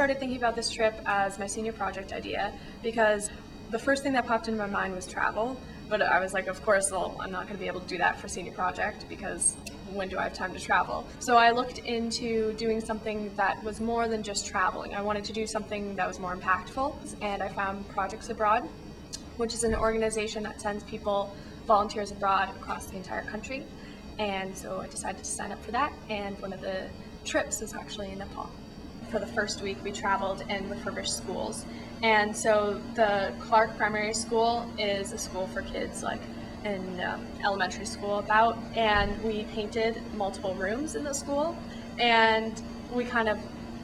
started thinking about this trip as my senior project idea because the first thing that popped into my mind was travel. But I was like, of course, well, I'm not going to be able to do that for senior project because when do I have time to travel? So I looked into doing something that was more than just traveling. I wanted to do something that was more impactful, and I found Projects Abroad, which is an organization that sends people, volunteers abroad across the entire country. And so I decided to sign up for that, and one of the trips was actually in Nepal. For the first week, we traveled and refurbished schools. And so the Clark Primary School is a school for kids like in elementary school about, and we painted multiple rooms in the school, and we kind of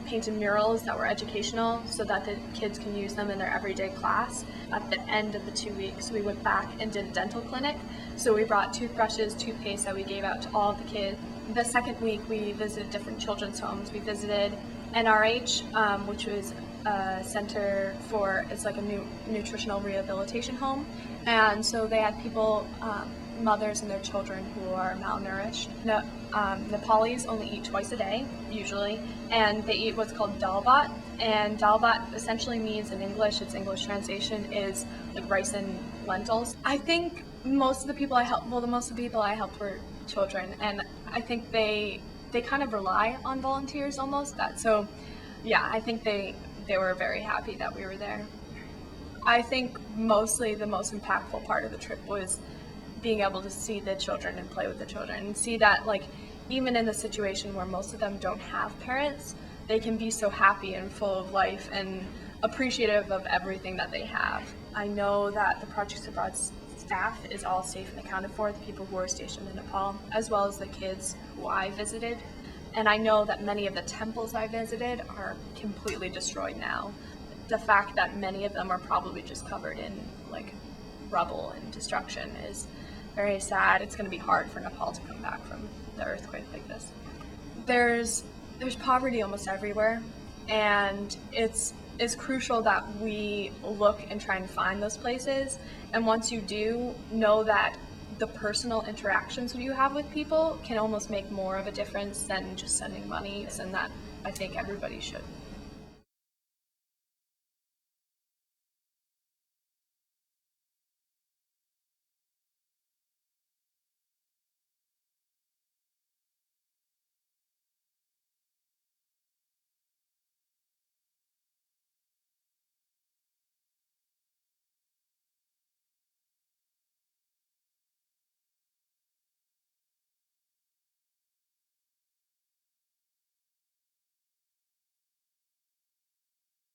painted murals that were educational so that the kids can use them in their everyday class. At the end of the 2 weeks, we went back and did a dental clinic. So we brought toothbrushes, toothpaste that we gave out to all of the kids. The second week, we visited different children's homes. We visited NRH, which was a center for, it's like a nutritional rehabilitation home. And so they had people, mothers and their children who are malnourished. Nepalis only eat twice a day, usually, and they eat what's called dal bhat. And dal bhat essentially means in English, its English translation is like rice and lentils. I think most of the people I helped were children, and I think they kind of rely on volunteers almost. So yeah, I think they were very happy that we were there. I think mostly the most impactful part of the trip was being able to see the children and play with the children and see that, like, even in the situation where most of them don't have parents, they can be so happy and full of life and appreciative of everything that they have. I know that the Projects Abroad staff is all safe and accounted for, the people who are stationed in Nepal, as well as the kids who I visited. And I know that many of the temples I visited are completely destroyed now. The fact that many of them are probably just covered in like rubble and destruction is very sad. It's going to be hard for Nepal to come back from the earthquake like this. There's poverty almost everywhere, and it's crucial that we look and try and find those places. And once you do, know that the personal interactions you have with people can almost make more of a difference than just sending money, and that I think everybody should